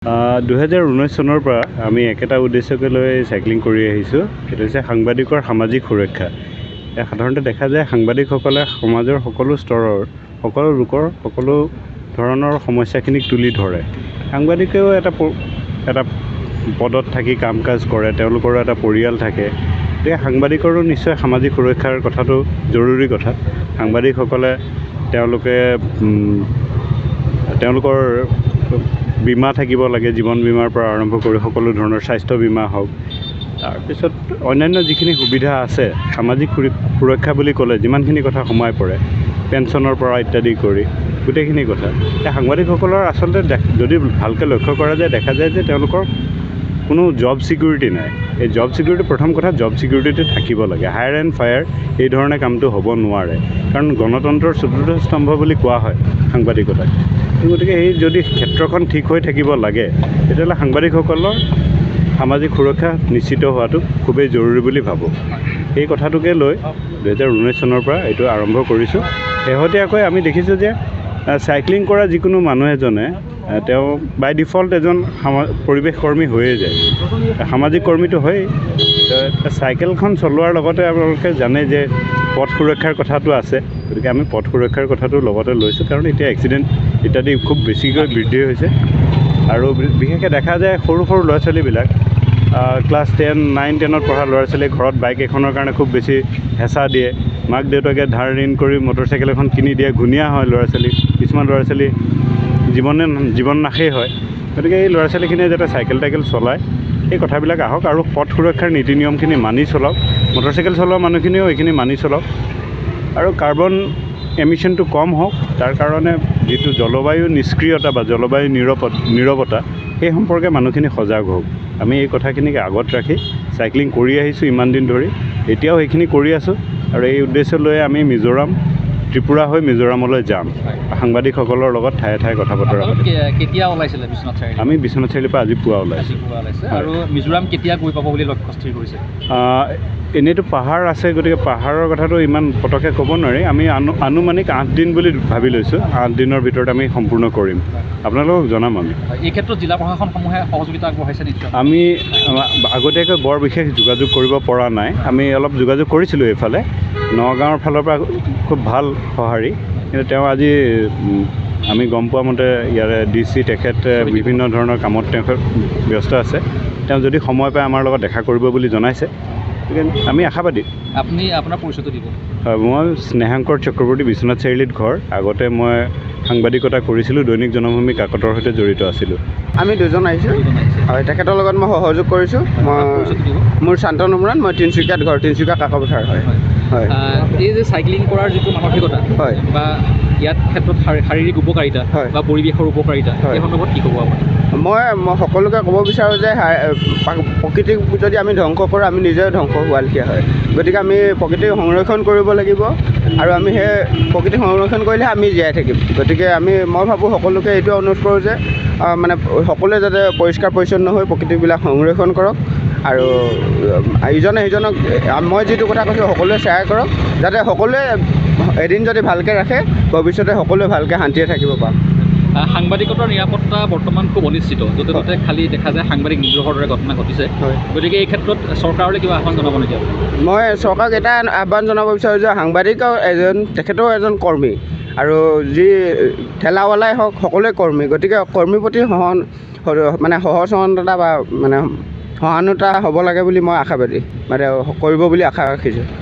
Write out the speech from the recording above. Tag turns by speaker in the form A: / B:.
A: 2019 চনৰ পৰা আমি একেটা উদ্দেশ্যকে লৈ সাইক্লিং কৰি আহিছোঁ। সেইটো হৈছে সাংবাদিকৰ সামাজিক সুৰক্ষা। সাধাৰণতে দেখা যায় সাংবাদিকসকলে সমাজৰ সকলো স্তৰৰ সকলো লোকৰ সকলো ধৰণৰ সমস্যাখিনিক তুলি ধৰে। সাংবাদিকেও এটা পদত থাকি কাম কাজ কৰে, তেওঁলোকৰো এটা পৰিয়াল থাকে। গতিকে সাংবাদিকৰো নিশ্চয় সামাজিক সুৰক্ষাৰ কথাটো জৰুৰী কথা। সাংবাদিকসকলে তেওঁলোকৰ বীমা থাকিব লাগে, জীৱন বীমাৰ পৰা আৰম্ভ কৰি সকলো ধৰণৰ স্বাস্থ্য বীমা হওক, তাৰপিছত অন্যান্য যিখিনি সুবিধা আছে সামাজিক সুৰক্ষা বুলি ক'লে যিমানখিনি কথা সোমাই পৰে, পেঞ্চনৰ পৰা ইত্যাদি কৰি গোটেইখিনি কথা। এতিয়া সাংবাদিকসকলৰ আচলতে যদি ভালকৈ লক্ষ্য কৰা যায় দেখা যায় যে তেওঁলোকৰ কোনো জব ছিকিউৰিটি নাই। এই জব ছিকিউৰিটি প্ৰথম কথা, জব ছিকিউৰিটিটো থাকিব লাগে। হায়াৰ এণ্ড ফায়াৰ এই ধৰণে কামটো হ'ব নোৱাৰে, কাৰণ গণতন্ত্ৰৰ চতুৰ্থ স্তম্ভ বুলি কোৱা হয় সাংবাদিকতাক। গতিকে এই যদি ক্ষেত্ৰখন ঠিক হৈ থাকিব লাগে তেতিয়াহ'লে সাংবাদিকসকলৰ সামাজিক সুৰক্ষা নিশ্চিত হোৱাটো খুবেই জৰুৰী বুলি ভাবোঁ। এই কথাটোকে লৈ 2019 চনৰ পৰা এইটো আৰম্ভ কৰিছোঁ। শেহতীয়াকৈ আমি দেখিছোঁ যে চাইক্লিং কৰা যিকোনো মানুহ এজনে তেওঁ বাই ডিফল্ট এজন পৰিৱেশ কৰ্মী হৈয়ে যায়, সামাজিক কৰ্মীটো হয়েই। চাইকেলখন চলোৱাৰ লগতে আপোনালোকে জানে যে পথ সুৰক্ষাৰ কথাটো আছে। গতিকে আমি পথ সুৰক্ষাৰ কথাটো লগতে লৈছোঁ, কাৰণ এতিয়া এক্সিডেণ্ট ইত্যাদি খুব বেছিকৈ বৃদ্ধি হৈছে। আৰু বিশেষকৈ দেখা যায় সৰু সৰু ল'ৰা ছোৱালীবিলাক ক্লাছ 10, 9, 10ত পঢ়া ল'ৰা ছোৱালীয়ে ঘৰত বাইক এখনৰ কাৰণে খুব বেছি হেঁচা দিয়ে। মাক দেউতাকে ধাৰ ঋণ কৰি মটৰচাইকেল এখন কিনি দিয়ে, ঘূণীয়া হয় ল'ৰা ছোৱালী। কিছুমান ল'ৰা ছোৱালী জীৱন নাশেই হয়। গতিকে এই ল'ৰা ছোৱালীখিনিয়ে যাতে চাইকেল চলায় এই কথাবিলাক আহক, আৰু পথ সুৰক্ষাৰ নীতি নিয়মখিনি মানি চলাওক। মটৰচাইকেল চলোৱা মানুহখিনিও এইখিনি মানি চলাওক, আৰু কাৰ্বন এমিশ্যনটো কম হওক। তাৰ কাৰণে যিটো জলবায়ু নিষ্ক্ৰিয়তা বা জলবায়ু নীৰৱতা সেই সম্পৰ্কে মানুহখিনি সজাগ হওক। আমি এই কথাখিনিক আগত ৰাখি চাইক্লিং কৰি আহিছোঁ ইমান দিন ধৰি, এতিয়াও সেইখিনি কৰি আছোঁ। আৰু এই উদ্দেশ্য লৈ আমি ত্ৰিপুৰা হৈ মিজোৰামলৈ যাম, সাংবাদিকসকলৰ লগত ঠায়ে ঠায়ে কথা বতৰা।
B: কেতিয়া ওলাইছিলে বিশ্বনাথ চাৰিআলি?
A: আমি বিশ্বনাথ চাৰিআলিৰ পৰা আজি পুৱা ওলাইছোঁ।
B: আৰু মিজোৰাম কেতিয়া গৈ পাব বুলি লক্ষ্য স্থিৰ কৰিছে?
A: এনেইতো পাহাৰ আছে, গতিকে পাহাৰৰ কথাটো ইমান পটককৈ ক'ব নোৱাৰি। আমি আনুমানিক 8 দিন বুলি ভাবি লৈছোঁ। 8 দিনৰ ভিতৰত আমি সম্পূৰ্ণ কৰিম, আপোনালোকক জনাম। আমি
B: এই ক্ষেত্ৰত জিলা প্ৰশাসনসমূহে সহযোগিতা আগবঢ়াইছে নিশ্চয়?
A: আমি আগতীয়াকৈ বৰ বিশেষ যোগাযোগ কৰিব পৰা নাই। আমি অলপ যোগাযোগ কৰিছিলোঁ এইফালে, নগাঁৱৰ ফালৰ পৰা খুব ভাল সঁহাৰি। কিন্তু তেওঁ আজি আমি গম পোৱা মতে ইয়াৰে DC তেখেত বিভিন্ন ধৰণৰ কামত তেখেত ব্যস্ত আছে। তেওঁ যদি সময় পায় আমাৰ লগত দেখা কৰিব বুলি জনাইছে। গতিকে আমি আশাবাদী।
B: আপুনি আপোনাৰ পৰিচয়টো দিব?
A: হয়, মই স্নেহাংকৰ চক্ৰৱৰ্তী, বিশ্বনাথ চাৰিআলিত ঘৰ। আগতে মই সাংবাদিকতা কৰিছিলোঁ, দৈনিক জনভূমি কাকতৰ সৈতে জড়িত আছিলোঁ।
C: আমি দুজন আহিছোঁ। হয়, তেখেতৰ লগত মই সহযোগ কৰিছোঁ। মোৰ শান্তনু বৰা, মই তিনিচুকীয়াত ঘৰ, তিনিচুকীয়া কাকপথাৰ। হয় হয়।
B: এই যে চাইক্লিং কৰাৰ যিটো মানসিকতা
C: হয়,
B: বা ইয়াত ক্ষেত্ৰত শাৰীৰিক উপকাৰিতা বা পৰিৱেশৰ উপকাৰিতা, এই সন্দৰ্ভত কি ক'ব আপুনি?
C: মই সকলোকে ক'ব বিচাৰোঁ যে প্ৰকৃতিক যদি আমি ধ্বংস কৰোঁ আমি নিজে ধ্বংস হোৱা লেখীয়া হয়। গতিকে আমি প্ৰকৃতিক সংৰক্ষণ কৰিব লাগিব, আৰু আমি সেই প্ৰকৃতি সংৰক্ষণ কৰিলেহে আমি জীয়াই থাকিম। গতিকে মই ভাবোঁ সকলোকে এইটো অনুৰোধ কৰোঁ যে মানে সকলোৱে যাতে পৰিষ্কাৰ পৰিচ্ছন্ন হৈ প্ৰকৃতিবিলাক সংৰক্ষণ কৰক, আৰু ইজনে সিজনক মই যিটো কথা কৈছোঁ সকলোৱে শ্বেয়াৰ কৰক, যাতে সকলোৱে এদিন যদি ভালকৈ ৰাখে ভৱিষ্যতে সকলোৱে ভালকৈ শান্তিৰে থাকিব পাৰোঁ।
B: সাংবাদিকতাৰ নিৰাপত্তা বৰ্তমান খুব অনিশ্চিত, য'তে ত'তে খালি দেখা যায় সাংবাদিক নিগ্ৰহৰ দৰে ঘটনা ঘটিছে। গতিকে এই ক্ষেত্ৰত চৰকাৰলৈ কিবা আহ্বান জনাব নেকি?
C: মই চৰকাৰক এটা আহ্বান জনাব বিচাৰোঁ যে তেখেতেও এজন কৰ্মী, আৰু যি ঠেলাৱালাই হওক সকলোৱে কৰ্মী। গতিকে কৰ্মীৰ প্ৰতি সহনতা বা সহানুতা হ'ব লাগে বুলি মই আশাবাদী, কৰিব বুলি আশা ৰাখিছোঁ।